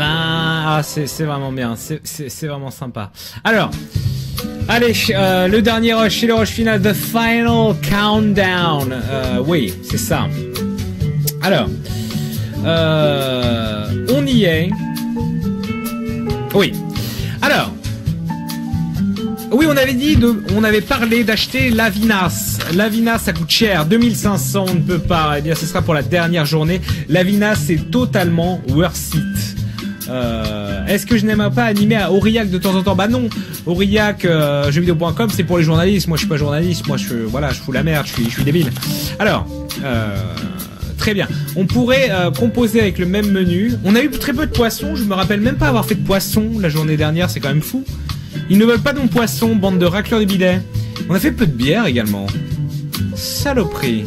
Ah, c'est vraiment bien, c'est vraiment sympa. Alors, allez, le dernier rush, c'est le rush final, The Final Countdown. Oui, c'est ça. Alors, on y est. Oui. Alors, oui, on avait parlé d'acheter la Vinasse. La Vinasse, ça coûte cher, 2500, on ne peut pas. Eh bien, ce sera pour la dernière journée. La Vinasse, c'est totalement worth it. Est-ce que je n'aime pas animer à Aurillac de temps en temps? Bah non, Aurillac, jeuxvideo.com, c'est pour les journalistes. Moi, je suis pas journaliste. Moi, je fous la merde. Je suis débile. Alors, très bien. On pourrait composer avec le même menu. On a eu très peu de poissons. Je me rappelle même pas avoir fait de poissons la journée dernière. C'est quand même fou. Ils ne veulent pas de mon poisson, bande de racleurs de bidets. On a fait peu de bière également. Saloperie.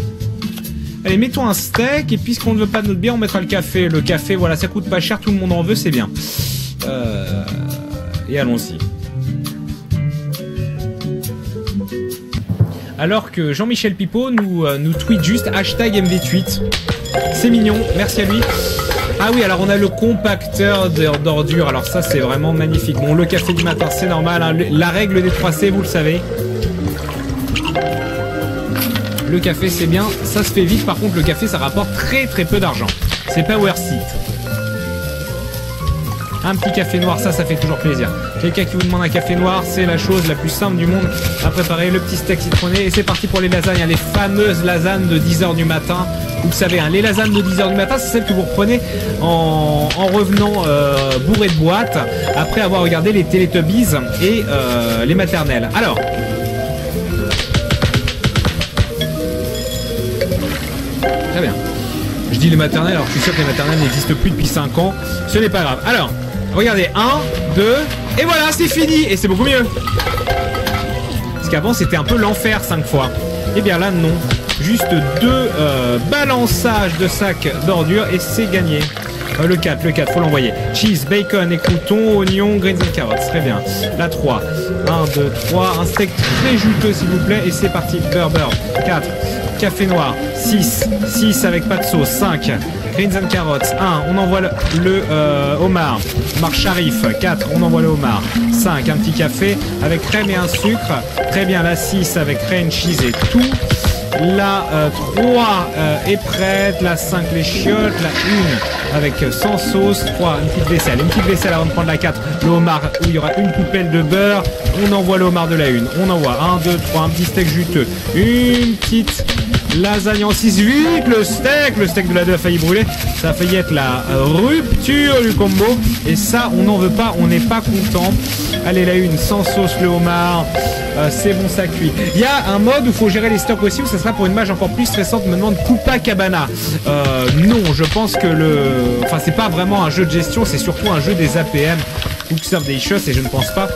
Allez, mettons un steak, et puisqu'on ne veut pas de notre bière, on mettra le café. Le café, voilà, ça coûte pas cher, tout le monde en veut, c'est bien. Et allons-y. Alors que Jean-Michel Pipeau nous tweet juste hashtag MV tweet. C'est mignon, merci à lui. Ah oui, alors on a le compacteur d'ordures. Alors ça, c'est vraiment magnifique. Bon, le café du matin, c'est normal, hein. La règle des 3C, vous le savez. Le café, c'est bien, ça se fait vite. Par contre, le café, ça rapporte très très peu d'argent. C'est pas worth it. Un petit café noir, ça fait toujours plaisir. Quelqu'un qui vous demande un café noir, c'est la chose la plus simple du monde à préparer. Le petit steak citronné, et c'est parti pour les lasagnes, les fameuses lasagnes de 10h du matin. Vous le savez, hein, les lasagnes de 10h du matin, c'est celles que vous reprenez en revenant bourré de boîte, après avoir regardé les Teletubbies et les maternelles. Alors, très bien. Je dis les maternelles, alors je suis sûr que les maternelles n'existent plus depuis 5 ans. Ce n'est pas grave. Alors, regardez, 1, 2, et voilà, c'est fini. Et c'est beaucoup mieux. Parce qu'avant, c'était un peu l'enfer 5 fois. Et bien là, non. Juste 2 balançages de sacs d'ordures et c'est gagné. Le 4, faut l'envoyer. Cheese, bacon et croutons, oignons, greens and carrots. Très bien. La 3. 1, 2, 3. Un steak très juteux, s'il vous plaît. Et c'est parti. Beurre. 4. Café noir. 6 avec pas de sauce. 5. Greens and carrots. 1. On envoie le homard. Homard Sharif. 4. On envoie le homard. 5. Un petit café avec crème et un sucre. Très bien. La 6 avec rain, cheese et tout. La 3 est prête. La 5 les chiottes. La 1 avec sans sauce. 3 une petite vaisselle. Une petite vaisselle avant de prendre la 4. Le homard où il y aura une poubelle de beurre. On envoie le homard de la 1. On envoie 1, 2, 3. Un petit steak juteux. Une petite lasagne en 6-8. Le steak de la 2 a failli brûler. Ça a failli être la rupture du combo. Et ça, on n'en veut pas. On n'est pas content. Allez, la 1 sans sauce, le homard. C'est bon, ça cuit. Il y a un mode où il faut gérer les stocks aussi, où ça sera pour une mage encore plus stressante. Me demande Copacabana. Non, je pense que enfin, c'est pas vraiment un jeu de gestion, c'est surtout un jeu des APM, Book Serve Delicious, et je ne pense pas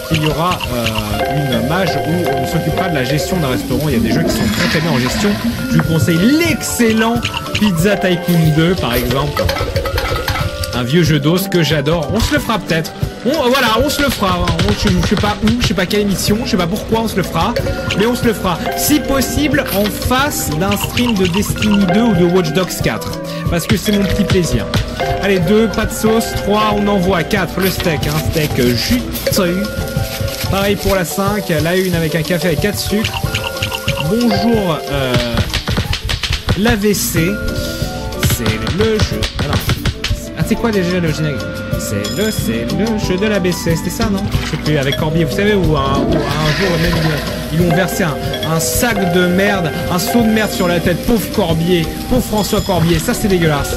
qu'il y aura une mage où on s'occupera de la gestion d'un restaurant. Il y a des jeux qui sont très très bien en gestion. Je vous conseille l'excellent Pizza Tycoon 2, par exemple. Un vieux jeu d'os que j'adore. On se le fera peut-être. Voilà, on se le fera. Je sais pas où, je sais pas quelle émission, je sais pas pourquoi on se le fera, mais on se le fera. Si possible, en face d'un stream de Destiny 2 ou de Watch Dogs 4. Parce que c'est mon petit plaisir. Allez, 2, pas de sauce. 3, on envoie 4, le steak. Un steak juteux. Pareil pour la 5, la 1 avec un café avec 4 sucres. Bonjour, l'AVC. C'est le jeu. Alors, c'est quoi déjà le générique? C'est le jeu de l'ABC, c'était ça, non? Je sais plus, avec Corbier, vous savez, où un jour même ils lui ont versé un sac de merde, un seau de merde sur la tête, pauvre Corbier, pauvre François Corbier, ça c'est dégueulasse.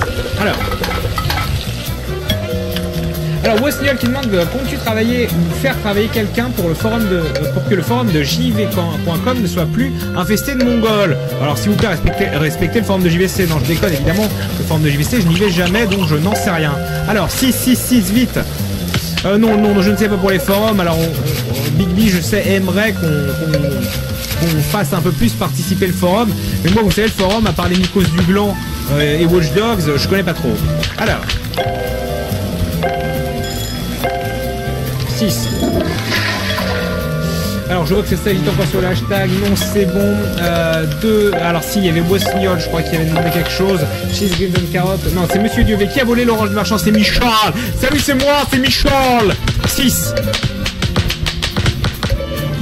Alors Westniol qui demande comptes-tu travailler ou faire travailler quelqu'un pour que le forum de jv.com ne soit plus infesté de Mongols. Alors s'il vous plaît, respectez le forum de JVC. Non, je déconne évidemment. Le forum de JVC, je n'y vais jamais, donc je n'en sais rien. Alors 6, vite. Non, je ne sais pas pour les forums. Alors Big B, je sais, aimerait qu'on fasse un peu plus participer le forum. Mais moi, vous savez, le forum, à part les Mycos du Gland et Watch Dogs, je connais pas trop. Alors 6. Alors je vois que c'est ça, vite encore sur le hashtag. Non, c'est bon. 2. Alors si, il y avait Boissignol, je crois qu'il avait demandé quelque chose. Cheese Green Carotte. Non, c'est Monsieur Dieuvec qui a volé l'orange marchand, c'est Michel. Salut, c'est moi, c'est Michel. 6.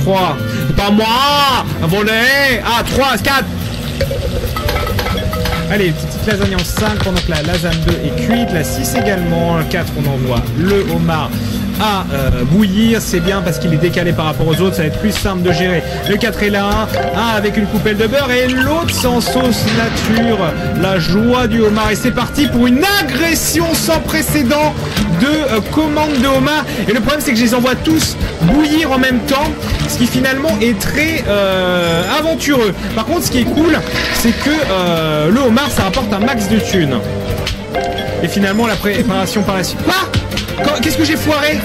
3. C'est pas moi. Volé. Ah, 3, 4. Allez, petite lasagne en 5 pendant que la lasagne 2 est cuite. La 6 également. 4, on envoie le homard à bouillir. C'est bien parce qu'il est décalé par rapport aux autres. Ça va être plus simple de gérer. Le 4 est là. Un avec une coupelle de beurre et l'autre sans sauce nature. La joie du homard. Et c'est parti pour une agression sans précédent de commandes de homard. Et le problème, c'est que je les envoie tous bouillir en même temps. Ce qui finalement est très aventureux. Par contre, ce qui est cool, c'est que le homard, ça rapporte un max de thunes. Et finalement, la préparation par la suite. Quoi? Qu'est-ce que j'ai foiré?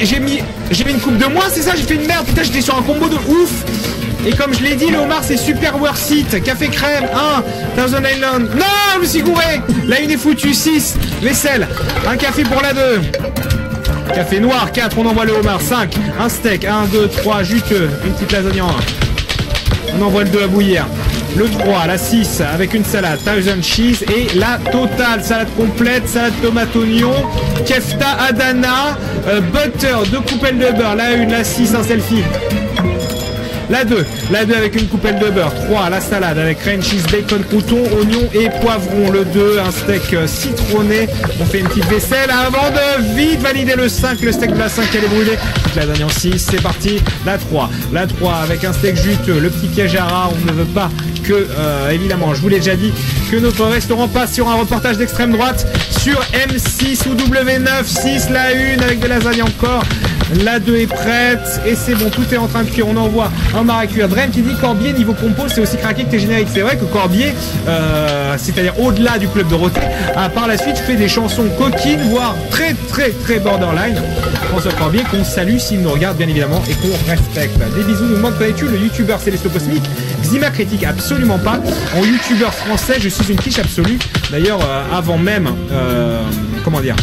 J'ai mis une coupe de moins, c'est ça? J'ai fait une merde. Putain, j'étais sur un combo de ouf. Et comme je l'ai dit, le homard, c'est super worth it. Café crème, 1. Thousand Island. Non, je me suis gouré. La 1 est foutue. 6. Vaisselle. Un café pour la 2. Café noir, 4, on envoie le homard, 5, un steak, 1, 2, 3, juteux, une petite lasagne en 1. On envoie le 2 à bouillir. Le 3, la 6, avec une salade, Thousand Cheese et la totale, salade complète, salade tomate oignon, kefta Adana, butter, 2 coupelles de beurre, la 1, la 6, un selfie. La 2 avec une coupelle de beurre. 3, la salade avec cream cheese, bacon, crouton, oignon et poivron. Le 2, un steak citronné. On fait une petite vaisselle avant de vite valider le 5. Le steak de la 5 elle est brûlée. La dernière en 6, c'est parti. La 3 avec un steak juteux. Le petit piège à rat, on ne veut pas que, évidemment, je vous l'ai déjà dit, que notre restaurant passe sur un reportage d'extrême droite sur M6 ou W9. 6, la 1 avec des lasagnes encore. La 2 est prête et c'est bon, tout est en train de cuire. On envoie un homard à cuire. Drem qui dit Corbier niveau compo c'est aussi craqué que tes génériques. C'est vrai que Corbier, c'est-à-dire au-delà du club Dorothée, a par la suite fait des chansons coquines, voire très très très borderline. François Corbier qu'on salue s'il nous regarde bien évidemment et qu'on respecte. Des bisous, nous demande connais-tu le youtubeur Céleste Cosmique? Xima critique absolument pas. En youtubeur français, je suis une quiche absolue. D'ailleurs, avant même, comment dire,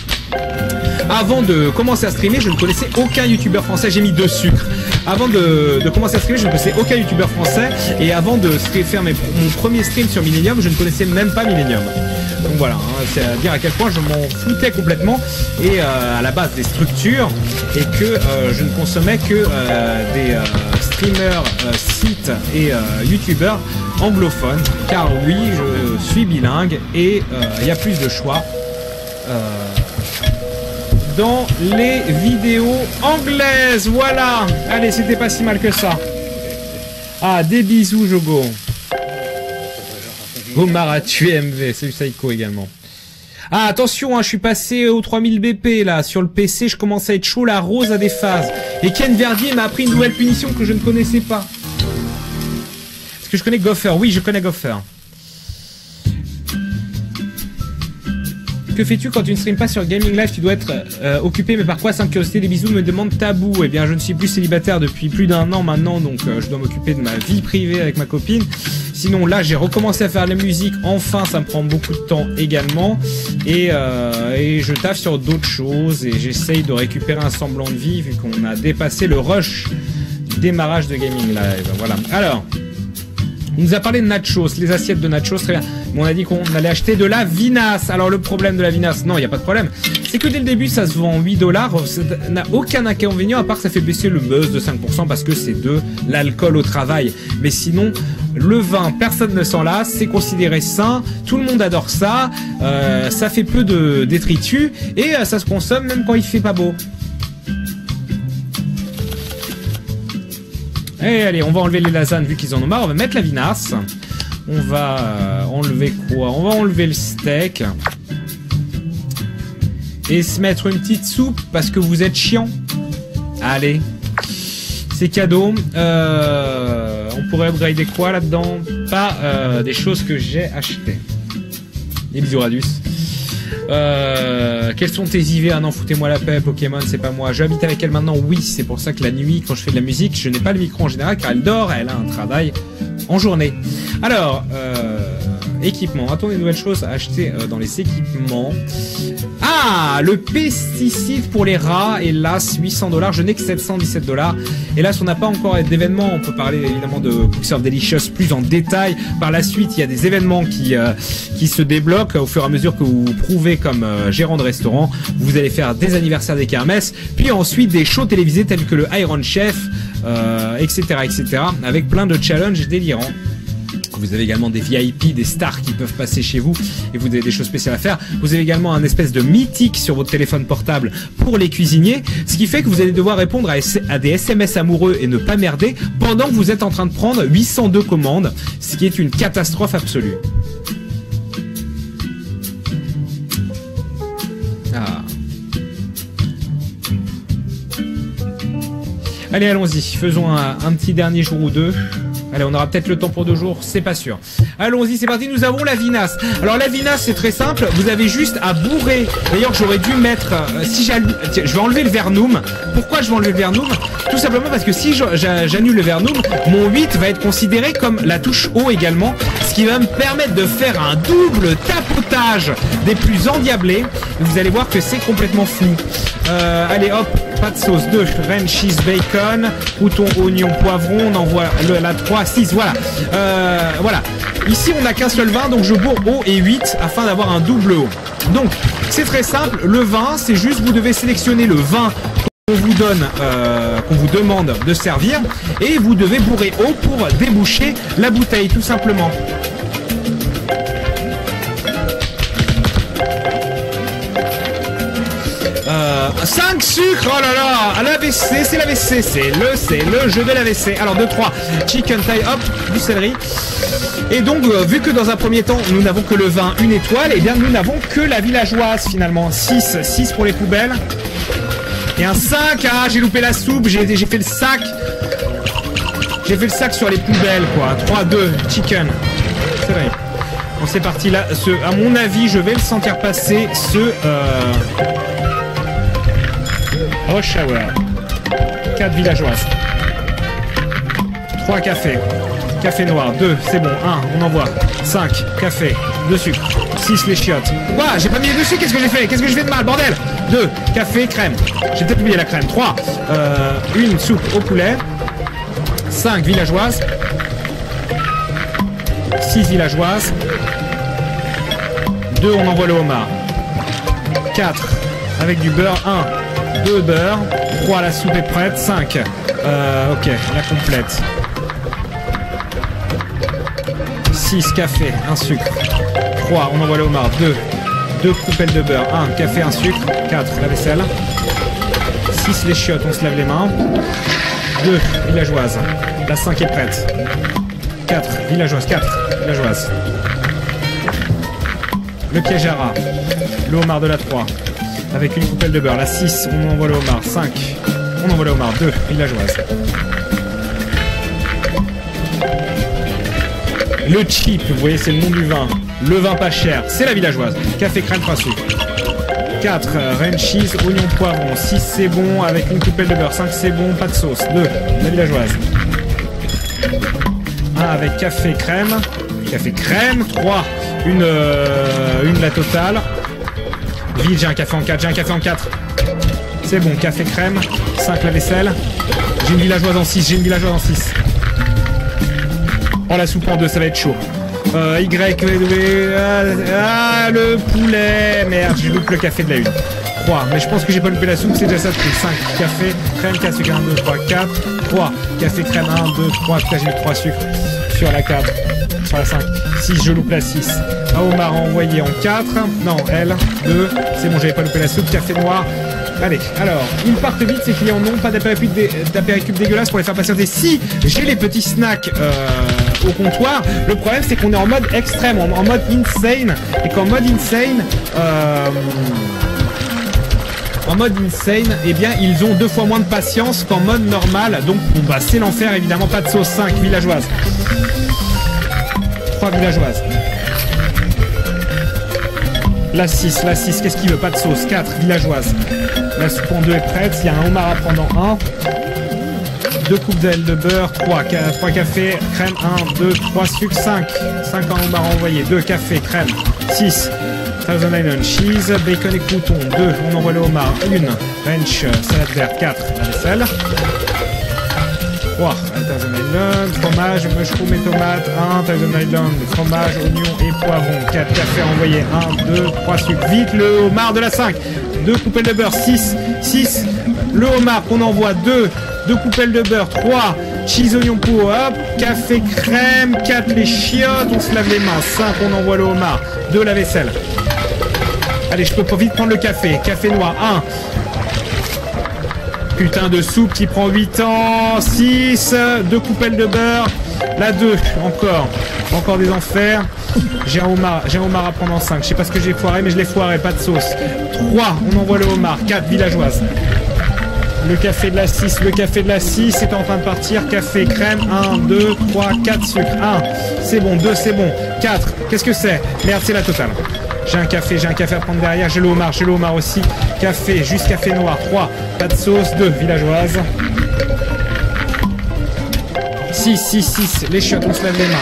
avant de commencer à streamer, je ne connaissais aucun youtubeur français. J'ai mis 2 sucres. Avant de commencer à streamer, je ne connaissais aucun youtubeur français. Et avant de faire mon premier stream sur Millennium, je ne connaissais même pas Millennium. Donc voilà, hein, c'est à dire à quel point je m'en foutais complètement et à la base des structures et que je ne consommais que des streamers, sites et youtubeurs anglophones. Car oui, je suis bilingue et il y a plus de choix. Dans les vidéos anglaises, voilà. Allez, c'était pas si mal que ça. Ah, des bisous, Jogo. Omar a tué MV, c'est du Psycho également. Ah, attention, hein, je suis passé au 3000 BP, là. Sur le PC, je commence à être chaud, la rose a des phases. Et Ken Verdier m'a appris une nouvelle punition que je ne connaissais pas. Est-ce que je connais Gopher? Oui, je connais Gopher. Que fais-tu quand tu ne streames pas sur Gaming Live? Tu dois être occupé, mais par quoi? Sans curiosité, des bisous me demande Tabou. Eh bien, je ne suis plus célibataire depuis plus d'1 an maintenant, donc je dois m'occuper de ma vie privée avec ma copine. Sinon, là, j'ai recommencé à faire de la musique. Enfin, ça me prend beaucoup de temps également. Et je taffe sur d'autres choses et j'essaye de récupérer un semblant de vie vu qu'on a dépassé le rush démarrage de Gaming Live. Voilà. Alors... on nous a parlé de nachos, les assiettes de nachos, très bien. Mais on a dit qu'on allait acheter de la vinasse. Alors le problème de la vinasse, non, il n'y a pas de problème. C'est que dès le début, ça se vend 8 $. Ça n'a aucun inconvénient, à part que ça fait baisser le buzz de 5% parce que c'est de l'alcool au travail. Mais sinon, le vin, personne ne s'en lasse, c'est considéré sain, tout le monde adore ça, ça fait peu de détritus et ça se consomme même quand il fait pas beau. Et allez, on va enlever les lasagnes vu qu'ils en ont marre. On va mettre la vinasse. On va enlever quoi? On va enlever le steak. Et se mettre une petite soupe parce que vous êtes chiant. Allez. C'est cadeau. On pourrait upgrader quoi là-dedans? Pas des choses que j'ai achetées. Et bisous Radius. Quels sont tes IV? Ah non, foutez-moi la paix, Pokémon, c'est pas moi. J'habite avec elle maintenant, oui, c'est pour ça que la nuit, quand je fais de la musique, je n'ai pas le micro en général, car elle dort, elle a un travail en journée. Alors, équipement. A-t-on des nouvelles choses à acheter dans les équipements? Ah, le pesticide pour les rats, hélas, 800 $. Je n'ai que 717 $. Hélas, on n'a pas encore d'événements. On peut parler évidemment de Cooks of Delicious plus en détail. Par la suite, il y a des événements qui se débloquent au fur et à mesure que vous prouvez comme gérant de restaurant. Vous allez faire des anniversaires, des kermesses, puis ensuite des shows télévisés tels que le Iron Chef, etc., etc., avec plein de challenges délirants. Vous avez également des VIP, des stars qui peuvent passer chez vous et vous avez des choses spéciales à faire. Vous avez également un espèce de mythique sur votre téléphone portable pour les cuisiniers, ce qui fait que vous allez devoir répondre à des SMS amoureux et ne pas merder pendant que vous êtes en train de prendre 802 commandes, ce qui est une catastrophe absolue. Ah. Allez, allons-y, faisons un petit dernier jour ou deux. Allez, on aura peut-être le temps pour 2 jours, c'est pas sûr. Allons-y, c'est parti, nous avons la vinasse. Alors la vinasse, c'est très simple, vous avez juste à bourrer. D'ailleurs, j'aurais dû mettre... je vais enlever le vernum. Pourquoi je vais enlever le vernum? Tout simplement parce que si j'annule le vernum, mon 8 va être considéré comme la touche haut également, ce qui va me permettre de faire un double tapotage des plus endiablés. Vous allez voir que c'est complètement fou. Allez, hop, pas de sauce, 2, ranch, cheese, bacon, crouton, oignon, poivron, on envoie la 3, 6, voilà. Voilà. Ici, on n'a qu'un seul vin, donc je bourre haut et 8 afin d'avoir un double haut. Donc, c'est très simple. Le vin, c'est juste, vous devez sélectionner le vin qu'on vous donne, qu'on vous demande de servir, et vous devez bourrer haut pour déboucher la bouteille, tout simplement. 5 sucres, oh là là, à l'AVC, c'est l'AVC, c'est le jeu de l'AVC. Alors 2, 3, chicken thigh, hop, du céleri. Et donc, vu que dans un premier temps, nous n'avons que le vin, 1 étoile, et bien nous n'avons que la villageoise finalement. 6 pour les poubelles. Et un 5, ah, j'ai loupé la soupe, j'ai fait le sac. J'ai fait le sac sur les poubelles, quoi. 3, 2, chicken. C'est vrai. Bon, c'est parti là. À mon avis, je vais le sentir passer Rush Hour. 4 villageoises. 3 cafés. Café noir. 2, c'est bon. 1, on envoie. 5, café. 2 sucres. 6, les chiottes. Ouah, j'ai pas mis les 2 sucres, qu'est-ce que j'ai fait? Qu'est-ce que je fais de mal, bordel? 2, café, crème. J'ai peut-être oublié la crème. 3, une soupe au poulet. 5 villageoises. 6 villageoises. 2, on envoie le homard. 4, avec du beurre. 1, 2 beurre. 3, la soupe est prête. 5, ok, la complète. 6, café, 1 sucre. 3, on envoie le homard. 2 coupelles de beurre. 1, café, 1 sucre. 4, la vaisselle. 6, les chiottes, on se lave les mains. 2, villageoises. La 5 est prête. 4, villageoises. 4, villageoises. Le piège à rat. Le homard de la 3. Avec une coupelle de beurre. La 6, on envoie le homard. 5, on envoie le homard. 2, villageoises. Le cheap, vous voyez, c'est le nom du vin. Le vin pas cher, c'est la villageoise. Café, crème, 3 sucres. 4, ranch, cheese, oignon, poivron. 6, c'est bon, avec une coupelle de beurre. 5, c'est bon, pas de sauce. 2, la villageoise. 1, avec café, crème. Café, crème. 3, une la totale. Vite, j'ai un café en 4, j'ai un café en 4. C'est bon, café, crème. 5, la vaisselle. J'ai une villageoise en 6, j'ai une villageoise en 6. Oh, la soupe en 2, ça va être chaud. Y, le poulet. Merde, je loupe le café de la 1. 3, mais je pense que j'ai pas loupé la soupe, c'est déjà ça de plus. 5, café, crème, café, 1, 2, 3, 4. 3, café, crème, 1, 2, 3. Putain, j'ai mis 3 sucres sur la 4. Sur la 5. 6, je loupe la 6. Un homard envoyé en 4. Non, L, 2. C'est bon, j'avais pas loupé la soupe. Café noir. Allez, alors, ils partent vite, ces clients n'ont pas d'apéritif dégueulasse pour les faire patienter. Si j'ai les petits snacks au comptoir, le problème c'est qu'on est en mode extrême, en mode insane, et qu'en mode insane, eh bien, ils ont 2 fois moins de patience qu'en mode normal, donc bon, bah, c'est l'enfer, évidemment, pas de sauce. 5, villageoises. 3 villageoises. La 6, qu'est-ce qu'il veut? Pas de sauce. 4, villageoise. La soupe en 2 est prête. Il y a un homard à prendre en 1. 2 coupes d'aile de beurre, 3 cafés, crème, 1, 2, 3 sucres, 5 homard envoyé, 2 cafés, crème, 6 Thousand Island cheese, bacon et crouton, 2, on envoie le homard, 1 ranch, salade verte, 4 la vaisselle, 3 Thousand Island, fromage, mushroom et tomate, 1 Thousand Island, fromage, oignon et poivron, 4 cafés envoyés, 1, 2, 3 sucres, vite le homard de la 5, 2 coupelles de beurre, 6 le homard qu'on envoie, 2 coupelles de beurre, 3 cheese oignon pot, hop, café crème, 4 les chiottes, on se lave les mains, 5 on envoie le homard, 2 la vaisselle. Allez, je peux pas vite prendre le café noir, 1 putain de soupe qui prend 8 ans, 6 2 coupelles de beurre, la 2 encore des enfers. J'ai un homard à prendre en 5, je sais pas ce que j'ai foiré mais je l'ai foiré, pas de sauce. 3 on envoie le homard, 4 villageoise. Le café de la 6 est en train de partir, café crème, 1, 2, 3, 4 sucres, 1 c'est bon, 2 c'est bon, 4 qu'est-ce que c'est? Merde, c'est la totale. J'ai un café à prendre derrière, j'ai le homard aussi, café, juste café noir, 3 pas de sauce, 2 villageoise, 6 les chiottes, on se lave les mains,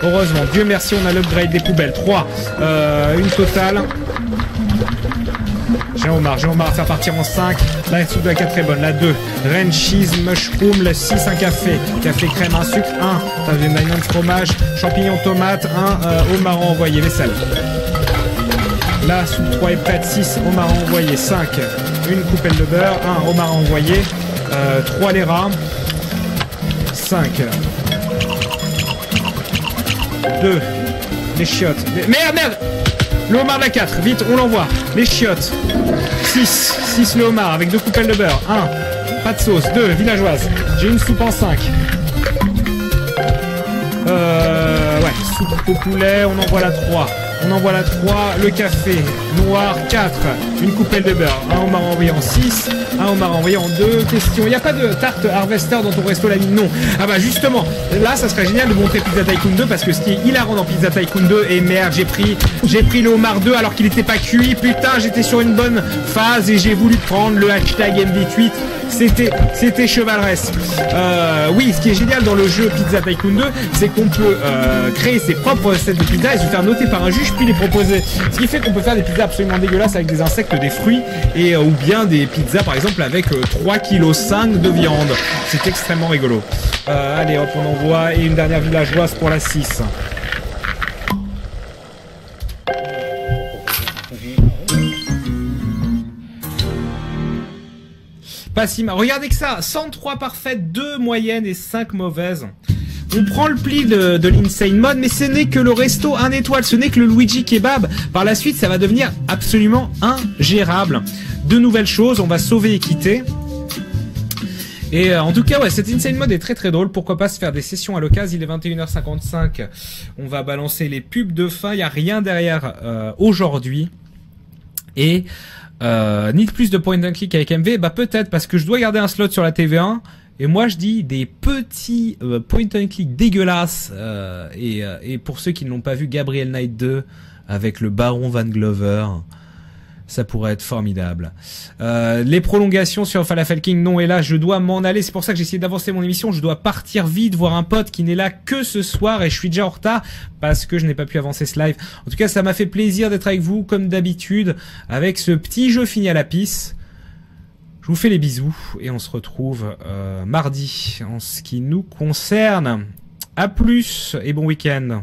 1 heureusement, Dieu merci on a l'upgrade des poubelles, 3 une totale. J'ai un homard à faire partir en 5. La soupe de la 4 est bonne. La 2, ranch cheese, mushroom. Le 6, un café crème, un sucre, 1. T'as une onion de fromage, champignons, tomates, 1 homard envoyé, vaisselle. La soupe 3 est prête, 6 homard envoyé, 5 une coupelle de beurre, 1 homard envoyé, 3 les rats, 5 2 les chiottes. Merde le homard de la 4, vite, on l'envoie. Les chiottes. 6 le homard avec 2 coupelles de beurre. 1, pas de sauce. 2, villageoise. J'ai une soupe en 5. Ouais, soupe au poulet, on envoie la 3. Le café noir, 4. Une coupelle de beurre. Un homard envoyé en 6. Un homard envoyé en 2. Question, il n'y a pas de tarte Harvester dans ton resto l'ami? Non. Ah bah justement, là ça serait génial de montrer Pizza Tycoon 2 parce que ce qui est hilarant dans Pizza Tycoon 2, et merde, j'ai pris le homard 2 alors qu'il n'était pas cuit. Putain, j'étais sur une bonne phase et j'ai voulu prendre le hashtag MD tweet. C'était chevaleresque. Oui, ce qui est génial dans le jeu Pizza Tycoon 2, c'est qu'on peut créer ses propres recettes de pizza et se faire noter par un juge puis les proposer. Ce qui fait qu'on peut faire des pizzas absolument dégueulasses avec des insectes, des fruits et ou bien des pizzas par exemple avec 3,5 kg de viande. C'est extrêmement rigolo. Allez hop, on envoie et une dernière villageoise pour la 6. Pas si mal. Regardez que ça, 103 parfaites, 2 moyennes et 5 mauvaises. On prend le pli de l'Insane Mode, mais ce n'est que le resto 1 étoile, ce n'est que le Luigi Kebab. Par la suite, ça va devenir absolument ingérable. De nouvelles choses, on va sauver et quitter. Et en tout cas, ouais, cet Insane Mode est très très drôle. Pourquoi pas se faire des sessions à l'occasion. Il est 21h55. On va balancer les pubs de fin. Il n'y a rien derrière aujourd'hui. Et... need plus de point and click avec MV? Bah peut-être, parce que je dois garder un slot sur la TV1 et moi je dis des petits point and click dégueulasses et pour ceux qui ne l'ont pas vu, Gabriel Knight 2 avec le Baron Van Glover, ça pourrait être formidable. Les prolongations sur Falafel King, non, et là je dois m'en aller, c'est pour ça que j'ai essayé d'avancer mon émission, je dois partir vite voir un pote qui n'est là que ce soir et je suis déjà en retard parce que je n'ai pas pu avancer ce live. En tout cas, ça m'a fait plaisir d'être avec vous comme d'habitude avec ce petit jeu fini à la pisse. Je vous fais les bisous et on se retrouve mardi en ce qui nous concerne. À plus et bon week-end.